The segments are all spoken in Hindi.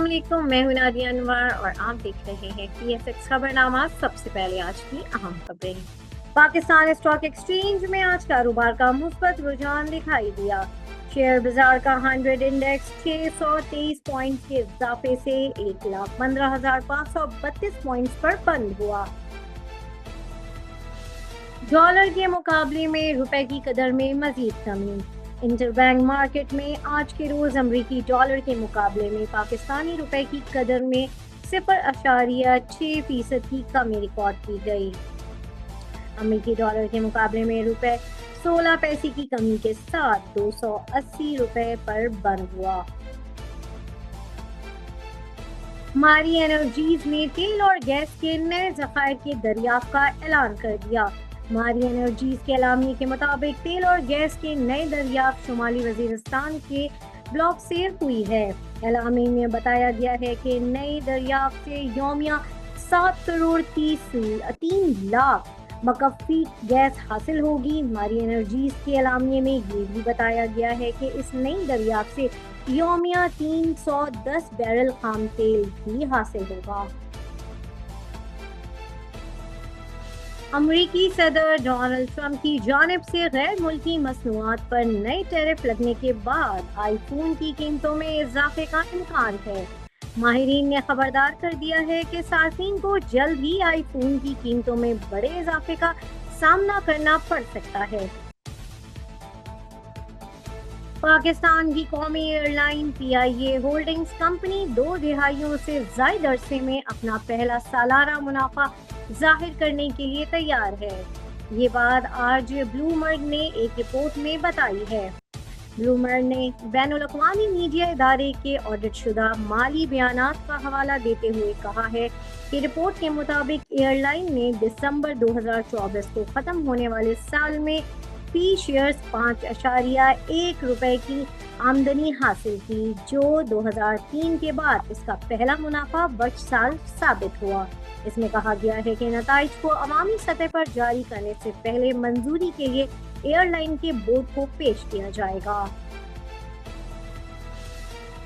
अस्सलाम वालेकुम, मैं हूं नादिया अनवर और आप देख रहे हैं PSX खबरनामा। सबसे पहले आज की अहम खबरें। पाकिस्तान स्टॉक एक्सचेंज में आज कारोबार का मुस्बत रुझान दिखाई दिया। शेयर बाजार का 100 इंडेक्स 623 पॉइंट्स के इजाफे से 1,15,532 पॉइंट्स पर बंद हुआ। डॉलर के मुकाबले में रुपए की कदर में मजीद कमी। इंटरबैंक मार्केट में आज के रोज अमरीकी डॉलर के मुकाबले में पाकिस्तानी रुपए की कदर में 0.6% की कमी रिकॉर्ड की गई। अमरीकी डॉलर के मुकाबले में रुपए 16 पैसे की कमी के साथ 280 रुपए पर बंद हुआ। मारी एनर्जीज ने तेल और गैस के नए जखायर के दरियाफ्त का ऐलान कर दिया। मारी एनर्जीज के एलामिये के मुताबिक तेल और गैस के नए दरियाफ्त शुमाली वजीरिस्तान के ब्लॉक से हुई है। एलामिये में बताया गया है कि नई दरियाफ्त से यौमिया 7 करोड़ 3 लाख मकफ़ी गैस हासिल होगी। मारी एनर्जीज के एलामिये में ये भी बताया गया है कि इस नई दरियाफ्त से यौमिया 310 बैरल खाम तेल भी हासिल होगा। अमरीकी सदर डोनाल्ड ट्रंप की जानिब से गैर मुल्की मसनूआत पर नए टैरिफ लगने के बाद आईफोन की कीमतों में इजाफे का इम्कान है। माहिरीन ने खबरदार कर दिया है कि सार्फिन को जल्द ही आईफोन की कीमतों में बड़े इजाफे का सामना करना पड़ सकता है। पाकिस्तान की कौमी एयरलाइन PIA होल्डिंग्स कंपनी 2 दिहाइयों से ज्यादा अरसे में अपना पहला सालाना मुनाफा जाहिर करने के लिए तैयार है। ये बात आज ब्लूमबर्ग ने एक रिपोर्ट में बताई है। ब्लूमबर्ग ने बैनुल-अक़वामी मीडिया इदारे के ऑडिट शुदा माली बयानात का हवाला देते हुए कहा है कि रिपोर्ट के मुताबिक एयरलाइन ने दिसंबर 2024 को खत्म होने वाले साल में फी शेयर्स 5.1 रुपए की आमदनी हासिल की, जो 2003 के बाद इसका पहला मुनाफा बख्श साल साबित हुआ। इसमें कहा गया है कि नताइज को अवामी सतह पर जारी करने से पहले मंजूरी के लिए एयरलाइन के बोर्ड को पेश किया जाएगा।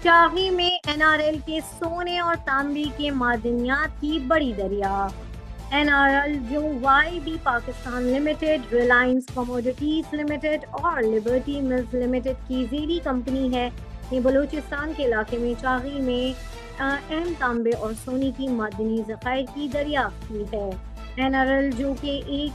चाही में NRL के सोने और तांबे के मादनियात की बड़ी दरिया। NRL जो YB Pakistan limited, Reliance commodities limited और लिबर्टी मिल्स लिमिटेड की जेरी कंपनी है, ने बलूचिस्तान के इलाके में चाही में अहम तांबे और सोने की मादनी ज़खायर की दरियाफ्त की है। NRL जो कि एक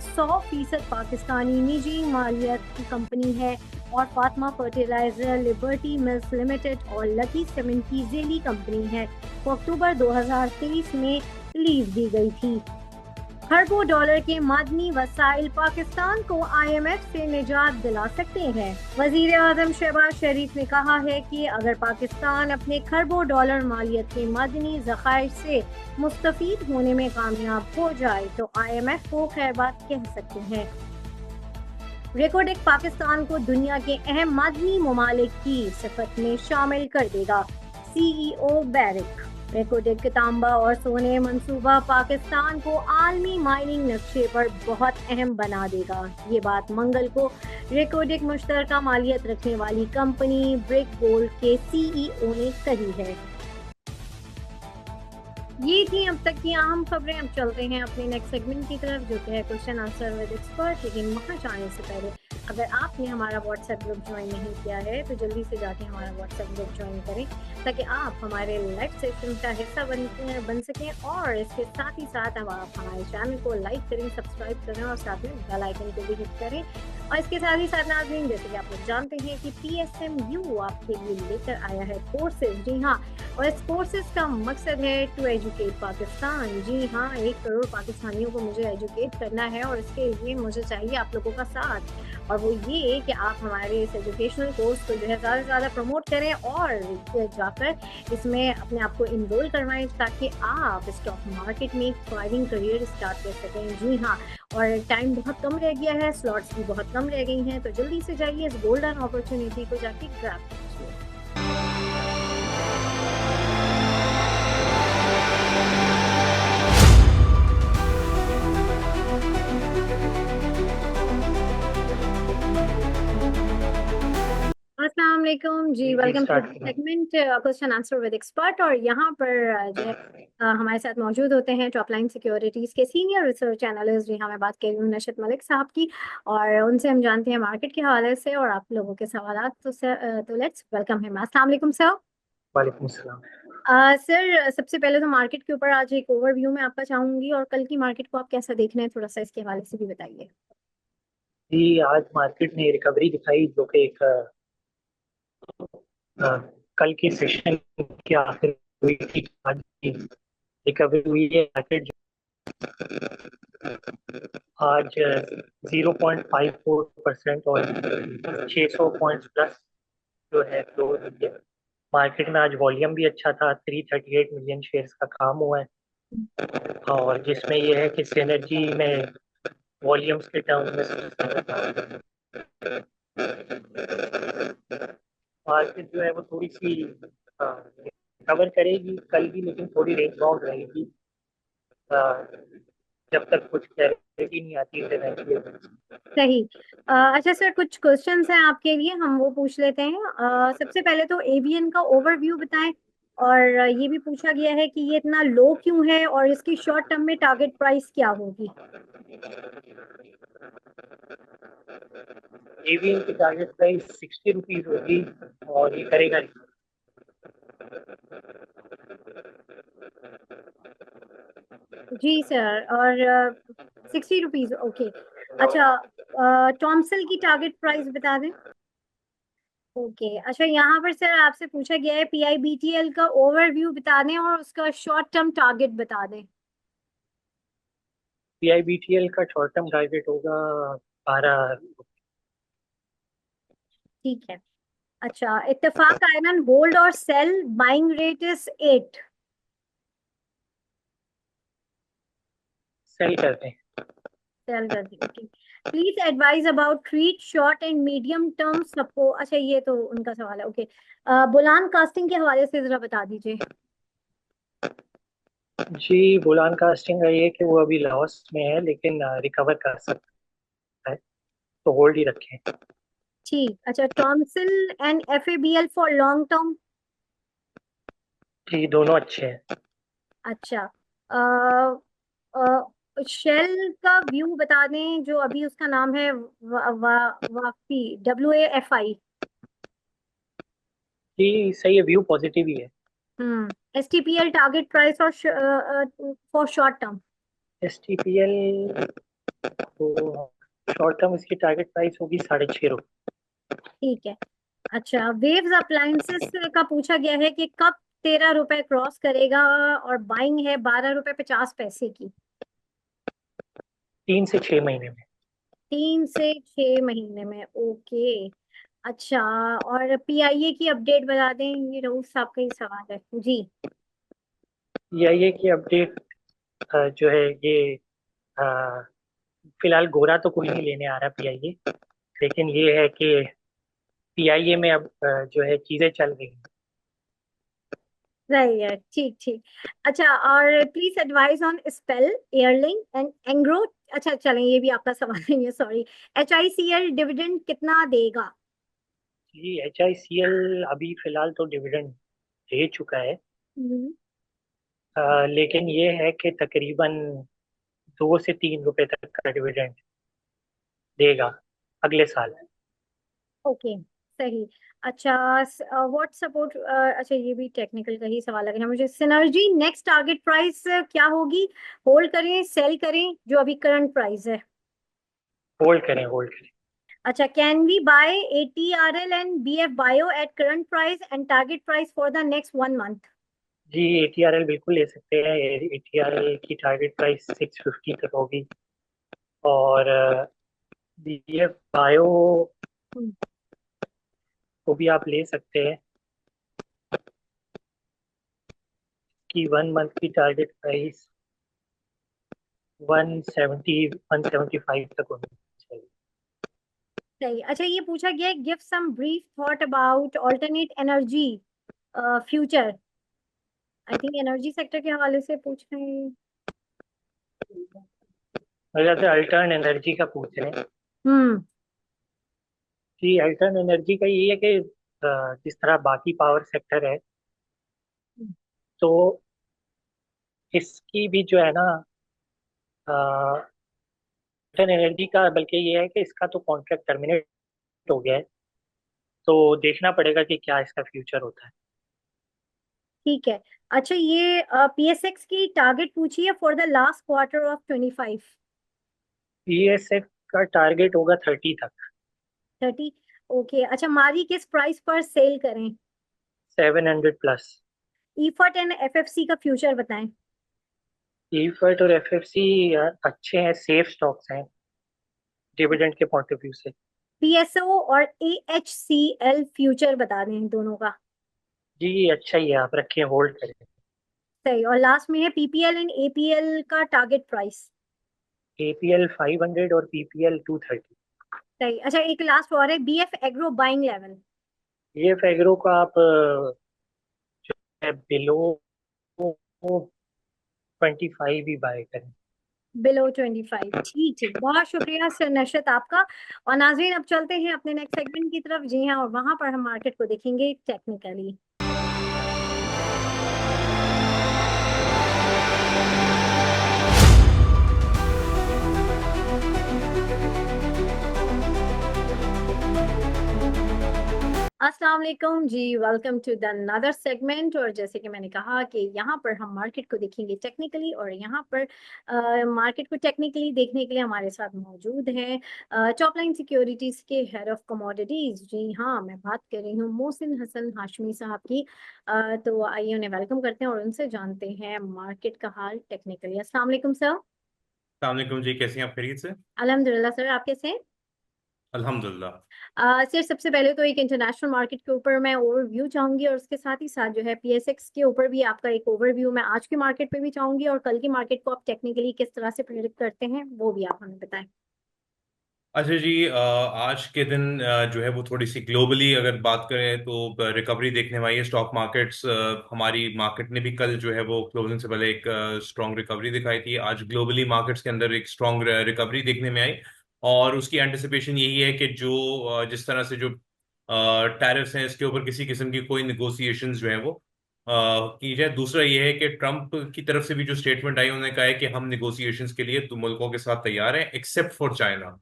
100% पाकिस्तानी निजी मालियत की कंपनी है और Fatima fertilizer, Liberty Mills Limited और लकी सीमेंट की जेली कंपनी है, वो अक्टूबर 2023 में लीज दी गई थी। खरबों डॉलर के मादनी वसाइल पाकिस्तान को IMF से निजात दिला सकते हैं। वजीर आजम शहबाज शरीफ ने कहा है कि अगर पाकिस्तान अपने खरबों डॉलर मालियत के मादनी ज़खायर से मुस्तफीद होने में कामयाब हो जाए तो IMF को खैरबात कह सकते हैं। रेकोडेक पाकिस्तान को दुनिया के अहम मादनी ममालिक की सिफत में शामिल कर देगा, CEO बैरिक। रेकोडेक तांबा और सोने मंसूबा पाकिस्तान को आलमी माइनिंग नक्शे पर बहुत अहम बना देगा। ये बात मंगल को रेकोडेक मुश्तरका मालियत रखने वाली कंपनी ब्रिक गोल्ड के CEO ने कही है। ये थी अब तक की अहम खबरें। अब चलते हैं अपने नेक्स्ट सेगमेंट की तरफ, जो कि है क्वेश्चन आंसर विद एक्सपर्ट। लेकिन वहाँ जाने से पहले अगर आपने हमारा व्हाट्सएप ग्रुप ज्वाइन नहीं किया है तो जल्दी से जाके हमारा व्हाट्सएप ग्रुप ज्वाइन करें, ताकि आप हमारे लाइव सेशन का हिस्सा बन सकें। और इसके साथ ही साथ अब आप हमारे चैनल को लाइक करें, सब्सक्राइब करें और साथ में बेल आइकन को भी हिट करें। और इसके साथ ही साथ नाज़रीन, जैसे कि आप लोग जानते हैं कि PSMU आपके लिए लेकर आया है कोर्सेज। जी हाँ, और इस कोर्सेज का मकसद है टू एजुकेट पाकिस्तान। जी हाँ, 1 करोड़ पाकिस्तानियों को मुझे एजुकेट करना है और इसके लिए मुझे चाहिए आप लोगों का साथ। और वो ये कि आप हमारे इस एजुकेशनल कोर्स को जो है ज़्यादा से ज़्यादा प्रमोट करें और जाकर इसमें अपने आप को इनरोल करवाएं, ताकि आप स्टॉक मार्केट में एक थ्राइविंग करियर स्टार्ट कर सकें। जी हाँ, और टाइम बहुत कम रह गया है, स्लॉट्स भी बहुत कम रह गई हैं, तो जल्दी से जाइए इस गोल्डन अपॉर्चुनिटी को जाके ग्रैब कीजिए। अस्सलाम वालेकुम जी, जी वेलकम टू स्टार्ट करें। Segment question answer with expert. और यहाँ पर जो है हमारे साथ मौजूद होते हैं टॉप लाइन सिक्योरिटीज के सीनियर रिसर्च एनालिस्ट। जी हाँ, मैं बात कर रही हूँ नशत मलिक साहब की, और उनसे हम जानते हैं मार्केट के हवाले से और आप लोगों के सवाल। तो सर, तो लेट्स वेलकम हिम। अस्सलाम वालेकुम सर। वालेकुम सलाम। सर, सबसे पहले तो मार्केट के ऊपर आज एक ओवरव्यू मैं आपका चाहूंगी, और कल की मार्केट को आप कैसा देख रहे हैं, थोड़ा सा इसके हवाले से भी बताइए। जी आज मार्केट ने रिकवरी दिखाई, जो कि एक अ, कल के सेशन के आखिर हुई थी। आज की रिकवरी हुई है। मार्केट आज 0.54% और 600 पॉइंट्स प्लस जो है क्लोज हुई है। मार्केट में आज वॉल्यूम भी अच्छा था, 338 मिलियन शेयर्स का काम हुआ है। और जिसमें यह है कि सिनर्जी में वॉल्यूम्स के टर्म्स में सबसे ज्यादा मार्केट जो है वो थोड़ी सी कवर करेगी कल भी, लेकिन थोड़ी रेंज बाउंड रहेगी अ, जब तक कुछ क्लैरिटी नहीं आती है। सही। अच्छा सर, कुछ क्वेश्चंस हैं आपके लिए, हम वो पूछ लेते हैं। सबसे पहले तो एवीएन का ओवरव्यू बताएं। और ये भी पूछा गया है कि ये इतना लो क्यों है, और इसकी शॉर्ट टर्म में टारगेट प्राइस क्या होगी। एवीएम की टारगेट प्राइस 60 रुपीज होगी और ये करेगा। जी सर, और 60 रुपीज, ओके। अच्छा, टॉमसल की टारगेट प्राइस बता दें। ओके। अच्छा, यहाँ पर सर आपसे पूछा गया है पीआईबीटीएल का ओवरव्यू बता दें और उसका शॉर्ट टर्म टारगेट बता दें। पीआईबीटीएल का शॉर्ट टर्म टारगेट होगा 12। ठीक है। अच्छा, इत्तेफाक आयरन होल्ड और sell, buying rate is 8। Sell करते हैं। सेल कर दी, okay. Please advise about Treet short and medium term support. अच्छा, ये तो उनका सवाल है, ओके। बुलान कास्टिंग के हवाले से जरा बता दीजिए। जी बुलान कास्टिंग का ये है कि वो अभी लॉस में है, लेकिन रिकवर कर सकता है, तो होल्ड ही रखें। ठीक। अच्छा, tonsil and FABL for long term. जी दोनों अच्छे हैं। अच्छा, शेल का व्यू बता दें, जो अभी उसका नाम है वाफी, WAFI। जी सही है, व्यू पॉजिटिव ही है। STPL टारगेट प्राइस और फॉर शॉर्ट टर्म। एसटीपीएल को शॉर्ट टर्म इसकी टारगेट प्राइस होगी 6.5 रुपये। ठीक है। अच्छा, वेव्स अप्लायंसेस का पूछा गया है कि कब 13 रुपए क्रॉस करेगा, और बाइंग है 12 रुपए 50 पैसे की। 3 से 6 महीने में। 3 से 6 महीने में, ओके। अच्छा, और पीआईए की अपडेट बता दें, ये रऊफ साहब का ही सवाल है जी। ये की अपडेट जो है ये अ, फिलहाल गोरा तो कोई नहीं लेने आ रहा पीआईए, लेकिन ये है कि पीआईए में अब जो है चीजें चल रही हैं। सही है, ठीक ठीक। अच्छा, और please advice on spell, airlink and Engro. अच्छा चलें, ये भी आपका सवाल नहीं है, सॉरी। HICL डिविडेंड कितना देगा। जी एचआईसीएल अभी फिलहाल तो डिविडेंड दे चुका है, हम्म। लेकिन ये है कि तकरीबन 2 से 3 रुपए तक का डिविडेंड देगा अगले साल। ओके, सही। अच्छा, व्हाट सपोर्ट। अच्छा, ये भी टेक्निकल का ही सवाल लग रहा है मुझे। सिनर्जी नेक्स्ट टारगेट प्राइस क्या होगी। होल्ड करें, सेल करें, जो अभी करंट प्राइस है। होल्ड करें, होल्ड करें। अच्छा, can we buy ATRL and BF bio at current price and target price for the next 1 month. जी एटीआरएल बिल्कुल ले सकते हैं। एटीआरएल की टारगेट प्राइस 650 तक होगी। और बीएफ बायो को भी आप ले सकते हैं, कि 1 मंथ की टारगेट प्राइस 170 175 तक होनी चाहिए। सही। अच्छा, ये पूछा गया है, give some brief thought about alternate energy future. I think energy sector के हवाले से पूछ रहे हैं। वजह से अल्टर्न एनर्जी का पूछ रहे हैं। हम्म। जी अल्टर्न एनर्जी का ये है कि जिस तरह बाकी पावर सेक्टर है, तो इसकी भी जो है ना, एनर्जी का, बल्कि ये है कि इसका तो कॉन्ट्रैक्ट टर्मिनेट हो गया है। तो देखना पड़ेगा कि क्या इसका फ्यूचर होता है। ठीक है। अच्छा, ये पीएसएक्स की टारगेट पूछी है for the last quarter of 25। BSF का टारगेट होगा 30 तक। 30। ओके। अच्छा, मारी किस प्राइस पर सेल करें? 700 प्लस। ईफट एंड एफएफसी का फ्यूचर बताएं। ईफर्ट और एफएफसी अच्छे हैं, सेफ स्टॉक्स हैं डिविडेंड के पॉइंट ऑफ व्यू से। पीएसओ और एएचसीएल फ्यूचर बता दें दोनों का। जी अच्छा ही है, आप रखें, होल्ड करें। सही। और लास्ट में है पीपीएल एंड एपीएल का टारगेट प्राइस। एपीएल 500 और पीपीएल 230। सही। अच्छा, एक लास्ट और है बीएफ एग्रो बाइंग लेवल। ये एग्रो का आप बिलो 25 ही बाय करें। बिलो 25। ठीक ठीक, बहुत शुक्रिया सर नशरत आपका। और नाजरीन, अब चलते हैं अपने नेक्स्ट सेगमेंट की तरफ। जी हाँ, और वहां पर हम मार्केट को देखेंगे टेक्निकली। अस्सलाम वालेकुम जी, welcome to the another segment. और जैसे कि मैंने कहा कि यहाँ पर हम मार्केट को देखेंगे टेक्निकली, और यहाँ पर मार्केट को टेक्निकली देखने के लिए हमारे साथ मौजूद हैं टॉप लाइन सिक्योरिटीज के हेड ऑफ कमोडिटीज। जी हाँ, मैं बात कर रही हूँ मोहसिन हसन हाशमी साहब की। तो आइए उन्हें वेलकम करते हैं और उनसे जानते हैं मार्केट का हाल टेक्निकली। अस्सलाम वालेकुम सर। सलामकुम जी, कैसी हैं आप? खैरियत से? अल्हम्दुलिल्लाह सर, आप कैसे हैं? अल्हम्दुलिल्लाह। सर, सबसे पहले तो एक इंटरनेशनल मार्केट के ऊपर मैं ओवरव्यू चाहूंगी, और उसके साथ ही साथ जो है पीएसएक्स के ऊपर भी आपका एक ओवरव्यू मैं आज की मार्केट पे भी चाहूंगी, और कल की मार्केट को आप टेक्निकली किस तरह से प्रेडिक्ट करते हैं वो भी आप हमें बताएं। अच्छा जी, आज के दिन जो है वो थोड़ी सी ग्लोबली अगर बात करें तो रिकवरी देखने वाली है। स्टॉक मार्केट्स, हमारी मार्केट ने भी कल जो है वो क्लोजिंग से पहले एक स्ट्रॉन्ग रिकवरी दिखाई थी। आज ग्लोबली मार्केट्स के अंदर एक स्ट्रॉन्ग रिकवरी देखने में आई, और उसकी एंटिसिपेशन यही है कि जो जिस तरह से जो टैरिफ्स हैं इसके ऊपर किसी किस्म की कोई निगोसिएशंस जो है वो की जाए। दूसरा ये है कि ट्रम्प की तरफ से भी जो स्टेटमेंट आई, उन्होंने कहा है कि हम निगोसिएशंस के लिए दो मुल्कों के साथ तैयार हैं एक्सेप्ट फॉर चाइना।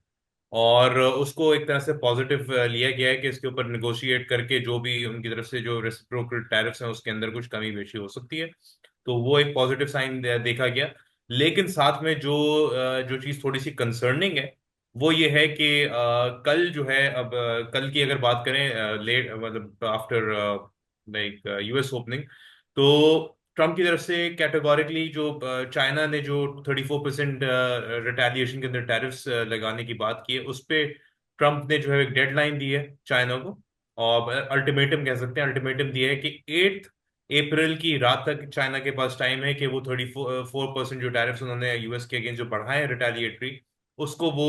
और उसको एक तरह से पॉजिटिव लिया गया है कि इसके ऊपर निगोशिएट करके जो भी उनकी तरफ से जो रेसिप्रोकल टैरिफ्स हैं उसके अंदर कुछ कमी बेशी हो सकती है। तो वो एक पॉजिटिव साइन देखा गया। लेकिन साथ में जो चीज़ थोड़ी सी कंसर्निंग है वो ये है कि कल जो है, अब कल की अगर बात करें लेट, मतलब आफ्टर लाइक यूएस ओपनिंग, तो ट्रम्प की तरफ से कैटेगोरिकली जो चाइना ने जो 34% रिटेलिएशन के अंदर टैरिफ्स लगाने की बात की है, उस पे ट्रम्प ने जो है एक डेडलाइन दी है चाइना को, और अल्टीमेटम कह सकते हैं, अल्टीमेटम दिया है कि 8 अप्रैल की रात तक चाइना के पास टाइम है कि वो 34% जो टैरिफ्स उन्होंने यूएस के अगेंस्ट जो बढ़ाए हैं रिटेलिएटरी, उसको वो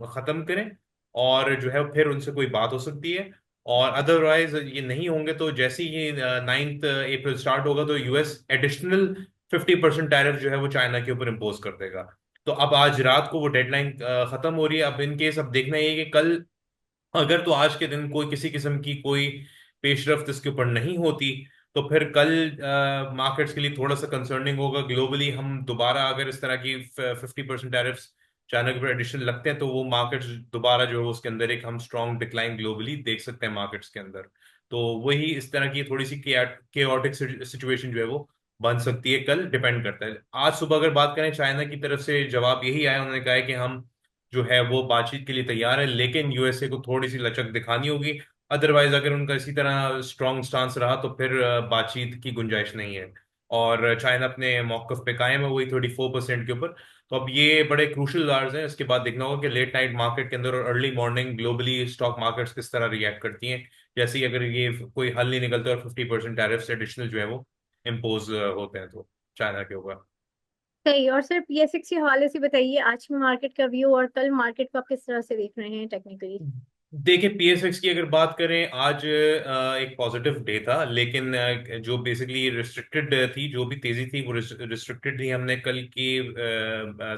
खत्म करें, और जो है फिर उनसे कोई बात हो सकती है। और अदरवाइज ये नहीं होंगे तो जैसे ही 9 अप्रैल स्टार्ट होगा तो यूएस एडिशनल 50% टैरिफ जो है वो चाइना के ऊपर इम्पोज कर देगा। तो अब आज रात को वो डेडलाइन खत्म हो रही है। अब इन केस अब देखना ये है कि कल अगर तो आज के दिन कोई किसी किस्म की कोई पेशरफ्त इसके ऊपर नहीं होती, तो फिर कल मार्केट्स के लिए थोड़ा सा कंसर्निंग होगा। ग्लोबली हम दोबारा अगर इस तरह की 50% टैरिफ्स चाइना के ऊपर एडिशनल लगते हैं तो वो मार्केट्स दोबारा जो है उसके अंदर एक हम स्ट्रॉन्ग डिक्लाइन ग्लोबली देख सकते हैं मार्केट्स के अंदर। तो वही इस तरह की थोड़ी सी केओटिक सिचुएशन जो है वो बन सकती है, कल डिपेंड करता है। आज सुबह अगर बात करें, चाइना की तरफ से जवाब यही आया, उन्होंने कहा है कि हम जो है वो बातचीत के लिए तैयार है, लेकिन यूएसए को थोड़ी सी लचक दिखानी होगी। अदरवाइज अगर उनका इसी तरह स्ट्रॉन्ग स्टांस रहा तो फिर बातचीत की गुंजाइश नहीं है। और चाइना अपने मौकफ पे कायम है, वही 34% के ऊपर। तो अब ये बड़े क्रूशल आवर्स हैं। इसके बाद देखना होगा कि लेट नाइट मार्केट के अंदर और early morning globally stock markets किस तरह रिएक्ट करती हैं, जैसे ही अगर ये कोई हल नहीं निकलता और 50% टैरिफ एडिशनल जो है वो इम्पोज होते हैं तो चाइना के ऊपर। सही। और सर, पीएसएक्स के हवाले से बताइए आज की मार्केट का व्यू, और कल मार्केट को आप किस तरह से देख रहे हैं टेक्निकली? देखिए, पीएसएक्स की अगर बात करें, आज एक पॉजिटिव डे था, लेकिन जो बेसिकली रिस्ट्रिक्टेड थी, जो भी तेजी थी वो रिस्ट्रिक्टेड थी। हमने कल की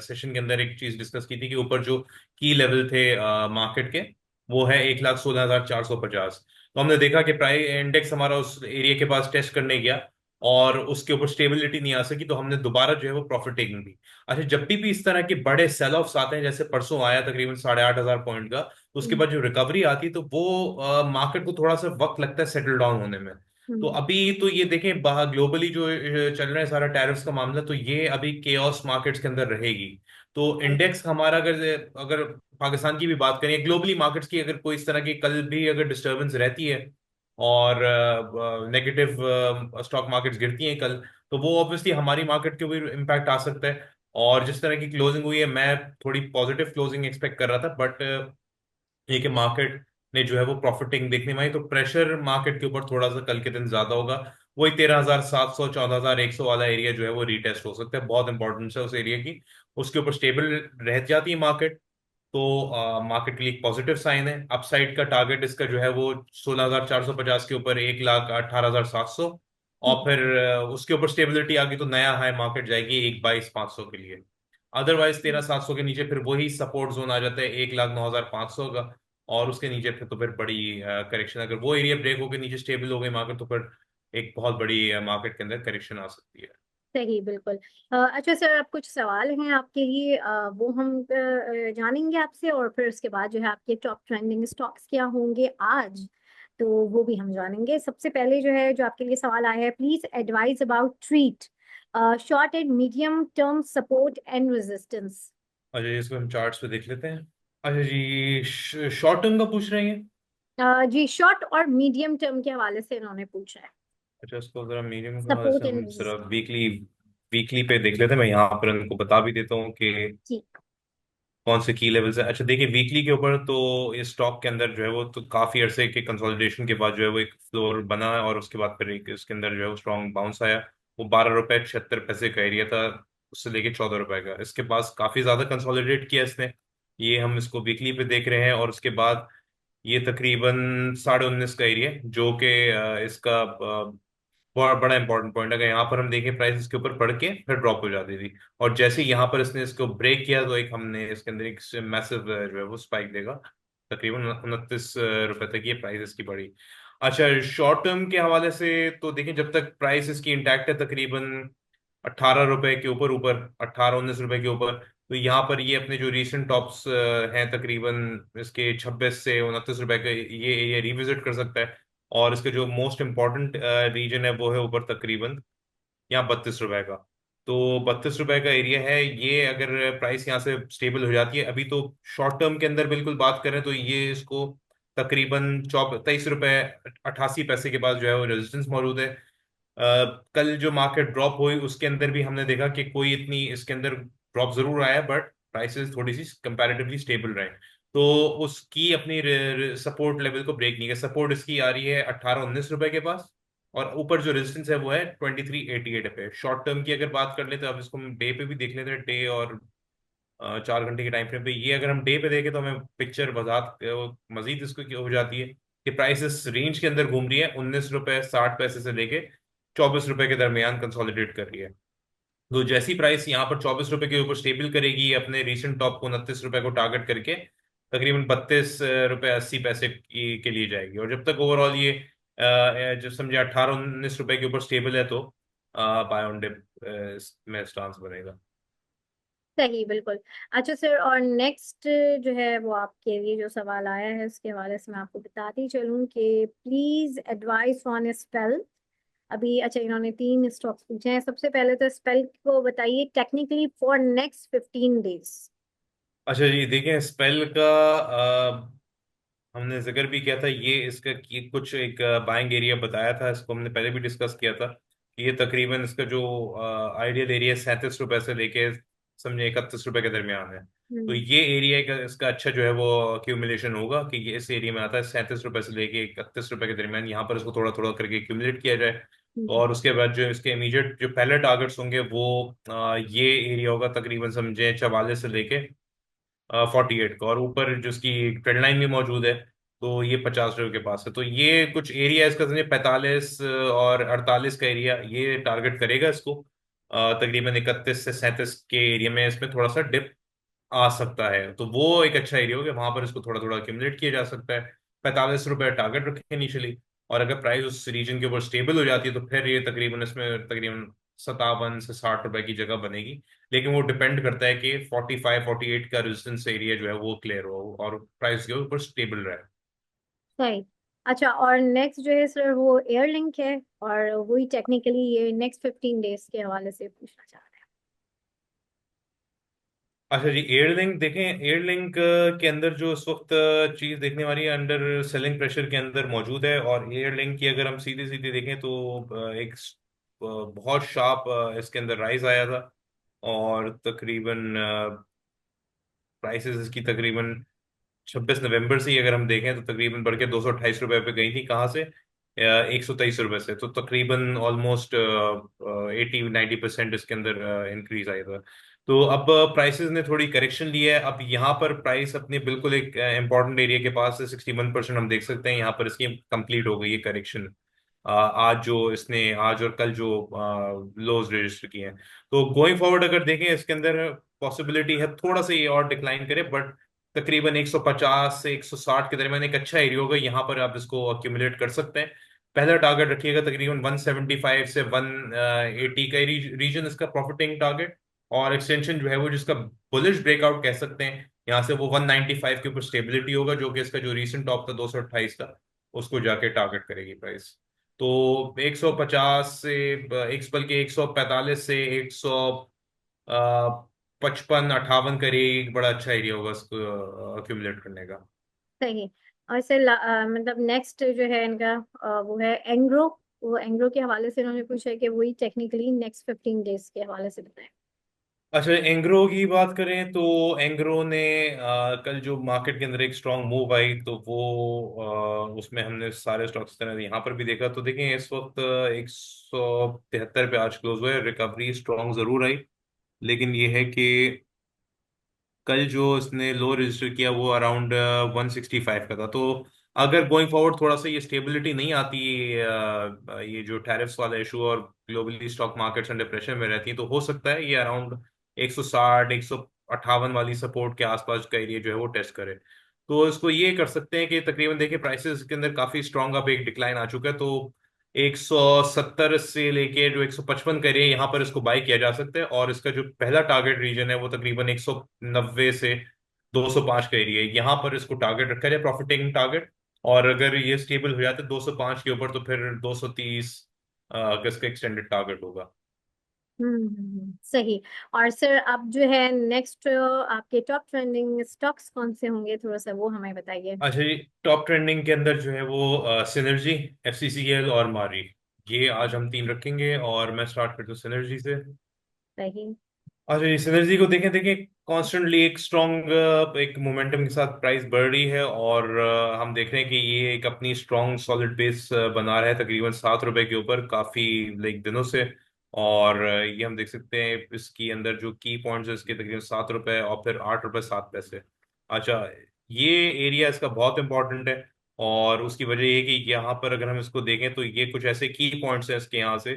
सेशन के अंदर एक चीज डिस्कस की थी कि ऊपर जो की लेवल थे मार्केट के, वो है 1,16,450। तो हमने देखा कि प्राइस इंडेक्स हमारा उस एरिया के पास टेस्ट करने गया और उसके ऊपर स्टेबिलिटी नहीं आ सकी, तो हमने दोबारा जो है वो प्रॉफिट टेकिंग दी। अच्छा, जब भी इस तरह के बड़े सेल ऑफ्स आते हैं, जैसे परसों आया तकरीबन 8,500 पॉइंट का, तो उसके हम्म, बाद जो रिकवरी आती है तो वो मार्केट को थोड़ा सा वक्त लगता है सेटल डाउन होने में। तो हम्म, अभी तो ये देखें, बाहर ग्लोबली जो चल रहा है सारा टैरिफ्स का मामला, तो ये अभी केओस मार्केट्स के अंदर रहेगी। तो इंडेक्स हमारा अगर अगर पाकिस्तान की भी बात करें, ग्लोबली मार्केट्स की, अगर कोई इस तरह की कल भी अगर डिस्टरबेंस रहती है और नेगेटिव स्टॉक मार्केट्स गिरती हैं कल, तो वो ऑब्वियसली हमारी मार्केट के ऊपर इम्पैक्ट आ सकता है। और जिस तरह की क्लोजिंग हुई है, मैं थोड़ी पॉजिटिव क्लोजिंग एक्सपेक्ट कर रहा था, बट ये कि मार्केट ने जो है वो प्रॉफिटिंग देखने में आई, तो प्रेशर मार्केट के ऊपर थोड़ा सा कल के दिन ज्यादा होगा। वही 13,700 14,100 वाला एरिया जो है वो रीटेस्ट हो सकता है, बहुत इंपॉर्टेंस है उस एरिया की। उसके ऊपर स्टेबल रह जाती है मार्केट, तो मार्केट के लिए एक पॉजिटिव साइन है। अपसाइड का टारगेट इसका जो है वो 16,450 के ऊपर 1,18,700, और हम्म, फिर उसके ऊपर स्टेबिलिटी आ गई तो नया हाई मार्केट जाएगी 1,22,500 के लिए। अदरवाइज 13,700 के नीचे फिर वही सपोर्ट जोन आ जाता है 1,09,500 का, और उसके नीचे फिर तो फिर बड़ी करेक्शन, अगर वो एरिया ब्रेक होकर नीचे स्टेबल हो गई मार्केट, तो फिर एक बहुत बड़ी मार्केट के अंदर करेक्शन आ सकती है। सही बिल्कुल। अच्छा सर, अब कुछ सवाल हैं आपके लिए, वो हम जानेंगे आपसे, और फिर उसके बाद जो है आपके टॉप ट्रेंडिंग स्टॉक्स क्या होंगे आज, तो वो भी हम जानेंगे। सबसे पहले जो है, जो आपके लिए सवाल आया है, please advise about Treet short and medium term support and resistance. अच्छा जी, इसको हम चार्ट्स पे देख लेते हैं। अच्छा जी, शॉर्ट टर्म का पूछ रहे हैं? जी, शॉर्ट और मीडियम टर्म के हवाले से इन्होंने पूछा है। अच्छा, इसको जरा मीडियम का हवाले से सपोर्ट एंड हम जरा रेजिस्टेंस। वीकली वीकली पे देख लेते हैं। मैं यहाँ पर उनको बता भी देता हूँ कि जी। कौन से की लेवल्स है। अच्छा देखिए, वीकली के ऊपर तो इस स्टॉक के अंदर जो है वो तो काफी अरसे के कंसोलिडेशन के बाद जो है वो एक फ्लोर बना है, और उसके बाद फिर एक इसके अंदर जो है वो स्ट्रॉन्ग बाउंस आया। वो 12 रुपए 76 पैसे का एरिया था, उससे लेके 14 रुपए का इसके पास काफी ज्यादा कंसोलिडेट किया इसने। ये हम इसको वीकली पे देख रहे हैं, और उसके बाद ये तकरीबन 19.5 का एरिया, जो कि इसका बहुत बड़ा इंपॉर्टेंट पॉइंट है। अगर यहाँ पर हम देखें, प्राइस इसके ऊपर बढ़ के फिर ड्रॉप हो जाती थी, और जैसे ही यहाँ पर इसने इसको ब्रेक किया, तो एक हमने इसके अंदर एक मैसिव जो है वो स्पाइक देगा, तकरीबन 29 रुपए तक ये प्राइस इसकी बढ़ी। अच्छा, शॉर्ट टर्म के हवाले से तो देखें, जब तक प्राइस इसकी इंटैक्ट है तकरीबन 18 रुपए के ऊपर ऊपर, 18-19 रुपए के ऊपर, तो यहाँ पर ये अपने जो रीसेंट टॉप्स हैं तकरीबन इसके 26 से 29 रुपए का, ये एरिया रिविजिट कर सकता है। और इसका जो मोस्ट इम्पॉर्टेंट रीजन है वो है ऊपर तकरीबन यहाँ 32 रुपए का। तो 32 रुपए का एरिया है ये, अगर प्राइस यहाँ से स्टेबल हो जाती है, अभी तो शॉर्ट टर्म के अंदर बिल्कुल बात करें तो ये इसको तकरीबन 23 रुपए 88 पैसे के बाद जो है वो रेजिस्टेंस मौजूद है। कल जो मार्केट ड्रॉप हुई उसके अंदर भी हमने देखा कि कोई इतनी इसके अंदर ड्रॉप जरूर आया, बट प्राइसेस थोड़ी सी कंपैरेटिवली स्टेबल रहे। तो उसकी अपनी सपोर्ट लेवल को ब्रेक नहीं किया। सपोर्ट इसकी आ रही है 18-19 रुपए के पास, और ऊपर जो रेजिस्टेंस है वो है 23.88 पे। शॉर्ट टर्म की अगर बात कर ले तो अब इसको हम डे पे भी देख लेते हैं, डे और 4 घंटे के टाइम फ्रेम पे। ये अगर हम डे पे देखें तो हमें पिक्चर वजात मजीद इसको क्या हो जाती है कि प्राइसेस रेंज के अंदर घूम रही है, 19 रुपए 60 पैसे से लेके 24 रुपए के दरमियान कंसोलिडेट कर रही है। तो जैसी प्राइस यहाँ पर 24 रुपए के ऊपर स्टेबल करेगी अपने रीसेंट टॉप को 29 रुपए को टारगेट करके, तकरीबन 32 रुपए 80 पैसे के लिए जाएगी। और जब तक ओवरऑल ये जो समझे 18-19 रुपए के ऊपर स्टेबल है, तो बाय ऑन डिप में स्टांस बनेगा। सही बिल्कुल। अच्छा सर, और नेक्स्ट जो है वो आपके लिए जो सवाल आया है उसके हवाले से मैं आपको बताती चलूं कि प्लीज एडवाइस ऑन स्पेल। अभी अच्छा, इन्होंने तीन स्टॉक्स पूछे हैं। सबसे पहले तो स्पेल को बताइए टेक्निकली फॉर नेक्स्ट 15 डेज। अच्छा जी, देखिए स्पेल का हमने जिक्र भी किया था, ये इसका कुछ एक बाइंग एरिया बताया था, इसको हमने पहले भी डिस्कस किया था कि ये तकरीबन इसका जो आइडियल एरिया 37 रुपए से लेके समझे 31 रुपए के दरमियान है। तो हम्म, ये एरिया का इसका अच्छा जो है वो एक्यूमुलेशन होगा कि ये इस एरिया में आता है 37 रुपए से लेके 31 रुपए के दरमियान, यहाँ पर इसको थोड़ा थोड़ा करके एक्यूमुलेट किया जाए। हम्म, और उसके बाद जो इसके इमीडिएट जो पहले टारगेट्स होंगे वो ये एरिया होगा तकरीबन समझे 44 से लेके 48 का, और ऊपर जो इसकी ट्रेंड लाइन भी मौजूद है, तो ये 50 रुपए के पास है। तो ये कुछ एरिया इसका समझे 45 और 48 का एरिया ये टारगेट करेगा इसको। तकरीबन 31 से 37 के एरिया में इसमें थोड़ा सा डिप आ सकता है, तो वो एक अच्छा एरिया होगा, वहां पर इसको थोड़ा थोड़ा एक्यूमुलेट किया जा सकता है। ₹45 टारगेट रखे इनिशियली। और अगर प्राइस उस रीजन के ऊपर स्टेबल हो जाती है तो फिर ये तकरीबन इसमें तकरीबन 57 से 60 रुपए की जगह बनेगी। लेकिन वो डिपेंड करता है कि 45-48 का रेजिस्टेंस एरिया जो है वो क्लियर हो और प्राइस के ऊपर स्टेबल रहे। सही। अच्छा, और नेक्स्ट जो है सर वो एयर लिंक है, और वही टेक्निकली ये नेक्स्ट 15 डेज के हवाले से पूछना चाह रहे अच्छा जी, एयरलिंक देखें। एयरलिंक के अंदर जो इस वक्त चीज देखने वाली है, अंडर सेलिंग प्रेशर के अंदर मौजूद है। और एयरलिंक की अगर हम सीधी सीधी देखें तो एक बहुत शार्प इसके अंदर राइज आया था। और तकरीबन प्राइसेस इसकी तकरीबन 26 नवंबर से ही अगर हम देखें तो तकरीबन बढ़ के ₹228 पे गई थी। कहाँ से? ₹123 से। तो तकरीबन ऑलमोस्ट 80-90% इसके अंदर इंक्रीज आया था। तो अब प्राइसेस ने थोड़ी करेक्शन लिया है। अब यहाँ पर प्राइस अपने बिल्कुल एक इंपॉर्टेंट एरिया के पास है, 61% हम देख सकते हैं यहाँ पर इसकी कंप्लीट हो गई है करेक्शन। आज जो इसने आज और कल जो लोज रजिस्टर किए हैं। तो गोइंग फॉरवर्ड अगर देखें इसके अंदर पॉसिबिलिटी है थोड़ा सा ये और डिक्लाइन करे, बट तकरीबन 150 से 160 के दरमियान एक अच्छा एरिया होगा, यहाँ पर आप इसको अक्यूमुलेट कर सकते हैं। पहला टारगेट रखिएगा तकरीबन 175 से 180 का रीजन इसका प्रॉफिटिंग टारगेट। और एक्सटेंशन जो है वो जिसका बुलिश ब्रेकआउट कह सकते हैं यहाँ से, वो 195 के ऊपर स्टेबिलिटी होगा, जो कि इसका जो रीसेंट टॉप था 228 का, उसको जाके टारगेट करेगी प्राइस। तो 150 से एक बल्कि 145 से 155-58 का एक बड़ा अच्छा एरिया होगा इसको अक्यूमुलेट करने का। हैं। सही। और सर मतलब नेक्स्ट जो है इनका वो है एंग्रो। वो एंग्रो के हवाले से उन्होंने पूछा है कि वही टेक्निकली नेक्स्ट 15 डेज के हवाले से बताएं। अच्छा, एंग्रो की बात करें तो एंग्रो ने कल जो मार्केट के अंदर एक स्ट्रांग मूव आई तो वो उसमें हमने सारे स्टॉक्स तरह यहाँ पर भी देखा। तो देखें इस वक्त 173 पे आज क्लोज हुआ है। रिकवरी स्ट्रांग जरूर आई, लेकिन ये है कि कल जो इसने लो रजिस्टर किया वो अराउंड 165 का था। तो अगर गोइंग फॉरवर्ड थोड़ा सा ये स्टेबिलिटी नहीं आती, ये जो टैरिफ्स वाला इशू और globally stock markets under pressure में रहती है, तो हो सकता है ये अराउंड 160 158 वाली सपोर्ट के आसपास का एरिया जो है वो टेस्ट करे। तो इसको ये कर सकते हैं कि तकरीबन देखिए प्राइसेस के अंदर काफी स्ट्रांग अब एक डिक्लाइन आ चुका है। तो 170 से लेके जो 155 का एरिया यहाँ पर इसको बाई किया जा सकता है। और इसका जो पहला टारगेट रीजन है वो तकरीबन 190 से 205 का एरिया है, यहाँ पर इसको टारगेट रखा जाए, प्रॉफिटिंग टारगेट। और अगर ये स्टेबल हो जाता है 205 के ऊपर तो फिर 230 का इसका एक्सटेंडेड टारगेट होगा। सही। और सर अब जो है नेक्स्ट आपके टॉप ट्रेंडिंग स्टॉक्स कौन से होंगे, थोड़ा सा वो हमें बताइए। अच्छा जी, टॉप ट्रेंडिंग के अंदर जो है वो सिनर्जी, FCCL और मारी, ये आज हम तीन रखेंगे। और मैं स्टार्ट करता हूँ सिनर्जी से। सही। अच्छा जी, सिनर्जी को देखें देखें कॉन्स्टेंटली एक स्ट्रॉन्ग एक मोमेंटम के साथ प्राइस बढ़ रही है। और हम देख रहे हैं कि ये एक अपनी स्ट्रॉन्ग सॉलिड बेस बना रहा है तकरीबन ₹7 के ऊपर काफी लाइक दिनों से। और ये हम देख सकते हैं इसकी अंदर जो की पॉइंट्स है इसके तकरीबन ₹7 और फिर ₹8.07। अच्छा, ये एरिया इसका बहुत इंपॉर्टेंट है। और उसकी वजह ये है कि यहाँ पर अगर हम इसको देखें तो ये कुछ ऐसे की पॉइंट्स हैं इसके यहाँ से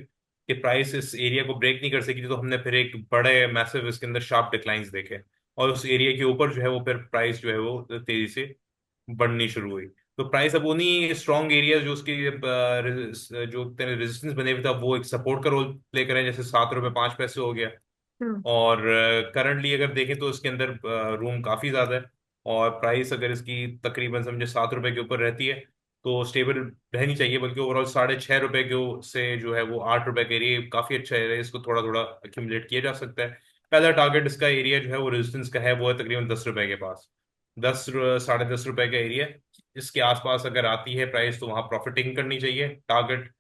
कि प्राइस इस एरिया को ब्रेक नहीं कर सकी थी, तो हमने फिर एक बड़े मैसिव इसके अंदर शार्प डिक्लाइंस देखे। और उस एरिया के ऊपर जो है वो फिर प्राइस जो है वो तेजी से बढ़नी शुरू हुई। तो प्राइस अब उन्हीं स्ट्रॉन्ग एरिया जो उसके जो रेजिस्टेंस बने हुए था वो एक सपोर्ट का रोल प्ले करें, जैसे ₹7.05 हो गया। हम्म। और करंटली अगर देखें तो इसके अंदर रूम काफी ज्यादा है। और प्राइस अगर इसकी तकरीबन समझे ₹7 के ऊपर रहती है तो स्टेबल रहनी चाहिए, बल्कि ओवरऑल ₹6.5 के से जो है वो ₹8 के एरिया काफी अच्छा है, इसको थोड़ा थोड़ा अक्यूमुलेट किया जा सकता है। पहला टारगेट इसका एरिया जो है वो रेजिस्टेंस का है, वो है तकरीबन ₹10 के पास। 10 ₹10.5 का एरिया, इसके आसपास अगर आती है प्राइस तो वहां प्रॉफिटिंग करनी चाहिए। टारगेट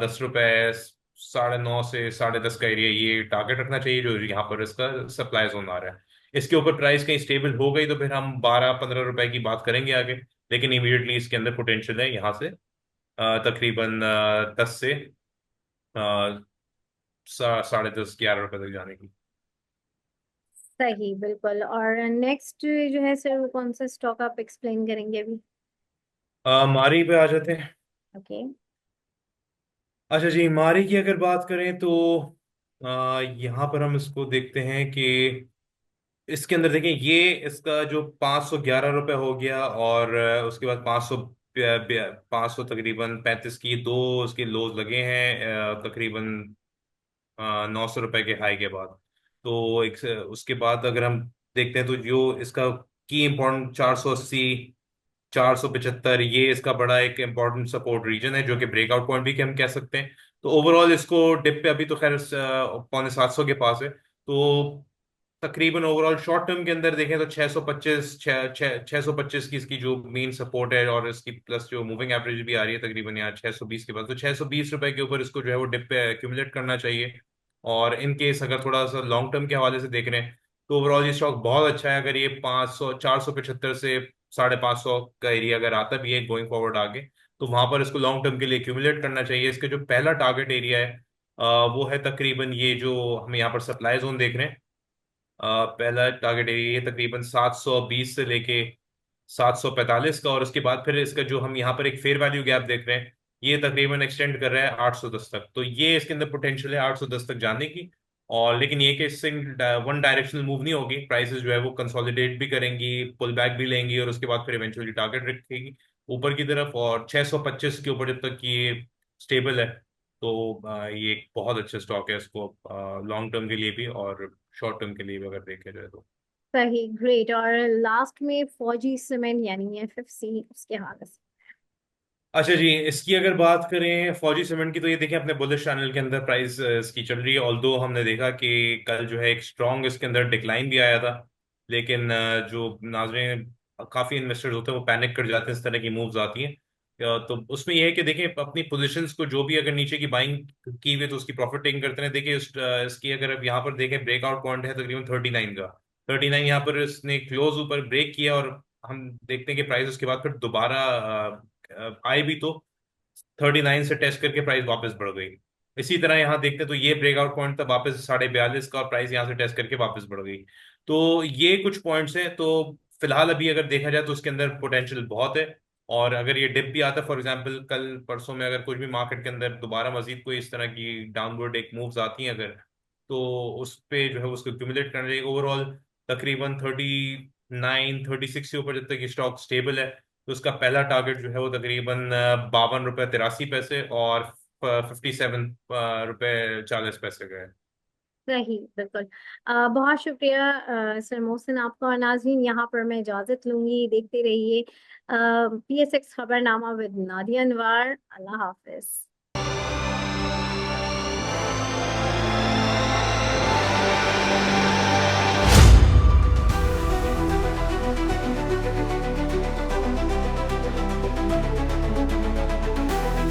₹10, 9.5 से 10.5 का एरिया ये टारगेट रखना चाहिए जो यहाँ पर इसका सप्लाई जोन आ रहा है। इसके ऊपर प्राइस कहीं स्टेबल हो गई तो फिर हम 12-15 रुपए की बात करेंगे आगे। लेकिन इमीडिएटली इसके अंदर पोटेंशियल है यहाँ से तकरीबन 10 से 10.5-11 रुपए तक जाने की। सही, बिल्कुल। और नेक्स्ट जो है सर वो कौन सा स्टॉक आप एक्सप्लेन करेंगे अभी। मारी पे आ जाते हैं। ओके। अच्छा जी, मारी की अगर बात करें तो यहाँ पर हम इसको देखते हैं कि इसके अंदर देखें, ये इसका जो 511 रुपये हो गया, और उसके बाद 500 तकरीबन 35 की दो उसके लोज लगे हैं, तकरीबन 900 रुपये के हाई के बाद। तो एक उसके बाद अगर हम देखते हैं तो जो इसका की इम्पोर्टेंट 480, 475, ये इसका बड़ा एक इम्पोर्टेंट सपोर्ट रीजन है, जो कि ब्रेकआउट पॉइंट भी हम कह सकते हैं। तो ओवरऑल इसको डिप पे अभी तो खैर 6,700 के पास है। तो तकरीबन ओवरऑल शॉर्ट टर्म के अंदर देखें तो 625, 625 की इसकी जो मेन सपोर्ट है, और इसकी प्लस जो मूविंग एवरेज भी आ रही है तकरीबन यहाँ 620 के पास, तो 620 रुपए के ऊपर इसको जो है वो डिप पे एक्यूमुलेट करना चाहिए। और इन केस अगर थोड़ा सा लॉन्ग टर्म के हवाले से देख रहे हैं तो ओवरऑल ये स्टॉक बहुत अच्छा है। अगर ये 500, 475 से 550 का एरिया अगर आता भी है गोइंग फॉरवर्ड आगे, तो वहां पर इसको लॉन्ग टर्म के लिए एक्यूमुलेट करना चाहिए। इसका जो पहला टारगेट एरिया है वो है तकरीबन ये जो हम यहाँ पर सप्लाई जोन देख रहे हैं। पहला टारगेट एरिया ये तकरीबन 720 से लेके 745 का, और उसके बाद फिर इसका जो हम यहाँ पर एक फेयर वैल्यू गैप देख रहे हैं, ये तकरीबन एक्सटेंड कर रहा है 810 तक। तो ये इसके अंदर पोटेंशियल है 810 तक जाने की। और लेकिन ये कि वन डायरेक्शनल मूव नहीं होगी, प्राइसेस जो है वो कंसोलिडेट भी करेंगी, पुल बैक भी लेंगी, और उसके बाद फिर इवेंचुअली टारगेट रखेगी ऊपर की तरफ। और 625 के ऊपर जब तक ये स्टेबल है, तो ये एक बहुत अच्छा स्टॉक है, इसको लॉन्ग टर्म के लिए भी और शॉर्ट टर्म के लिए भी अगर देखा जाए तो। सही, ग्रेट। और लास्ट में फौजी सीमेंट यानी एफएफसी, उसके हवाले से। अच्छा जी, इसकी अगर बात करें फौजी सीमेंट की, तो ये देखें अपने बुलिश चैनल के अंदर प्राइस इसकी चल रही है। ऑल्दो हमने देखा कि कल जो है एक स्ट्रॉन्ग इसके अंदर डिक्लाइन भी आया था, लेकिन जो नाजरीन काफ़ी इन्वेस्टर्स होते हैं वो पैनिक कर जाते हैं इस तरह की मूव्स आती हैं। तो उसमें यह है कि देखें अपनी पोजीशंस को, जो भी अगर नीचे की बाइंग की हुई तो उसकी प्रॉफिट टेकिंग करते हैं। देखिए इसकी अगर अब यहाँ पर देखें ब्रेकआउट पॉइंट है तकरीबन 39 का। 39 यहाँ पर इसने क्लोज ऊपर ब्रेक किया, और हम देखते हैं कि प्राइस उसके बाद फिर दोबारा आए भी, तो 39 से टेस्ट करके प्राइस वापस बढ़ गई। इसी तरह यहाँ देखते हैं तो ये ब्रेकआउट पॉइंट था वापस 42.5 का, और प्राइस यहाँ से टेस्ट करके वापस बढ़ गई। तो ये कुछ पॉइंट्स हैं। तो फिलहाल अभी अगर देखा जाए तो उसके अंदर पोटेंशियल बहुत है। और अगर ये डिप भी आता है, फॉर एग्जांपल कल परसों में अगर कुछ भी मार्केट के अंदर दोबारा मजीद कोई इस तरह की डाउनवर्ड एक मूव्स आती हैं अगर, तो उस पे जो है उसको एक्यूमुलेट करना चाहिए। ओवरऑल तकरीबन 39, 36 के ऊपर जब तक ये स्टॉक स्टेबल है, तो उसका पहला टारगेट जो है वो तकरीबन 52 रुपये 83 पैसे, और 57 रुपये 40 पैसे का है। सही, बिल्कुल। बहुत शुक्रिया सर मोहसिन आपका। और नाज़रीन, यहाँ पर मैं इजाज़त लूंगी। देखते रहिए PSX खबरनामा विद नादिया अनवर। अल्लाह हाफिज।